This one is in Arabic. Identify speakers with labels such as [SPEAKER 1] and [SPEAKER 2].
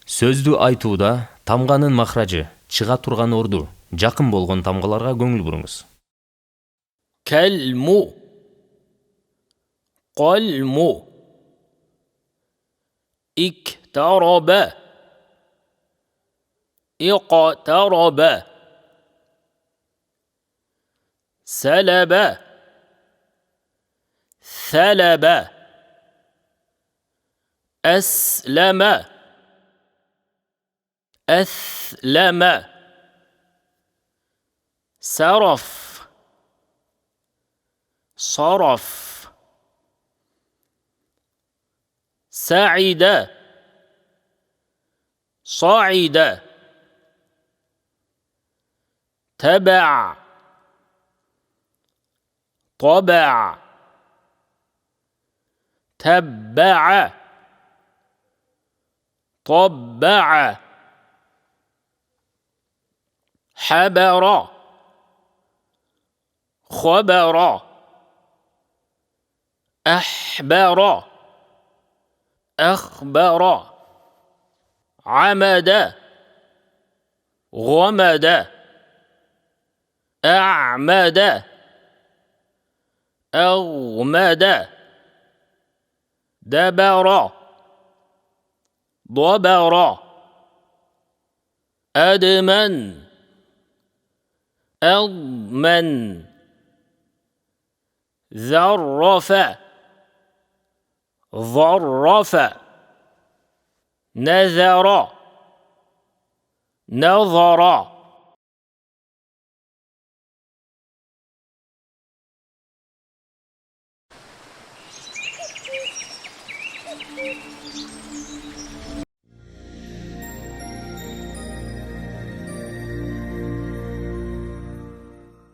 [SPEAKER 1] Сөздү айтууда тамганын махражы, чыга турган орду жакын болгон тамгаларга көңүл буруңуз.
[SPEAKER 2] كلم قلم اقترب اقترب سلب ثلب أسلم أثلم سرف صرف سعد صعد تبع طبع تبع طبع حبر خبر أحبر أخبر عمد غمد أعمد أغمد دبر ضبر أدمن أضمن ذرف ظرف نذر نظر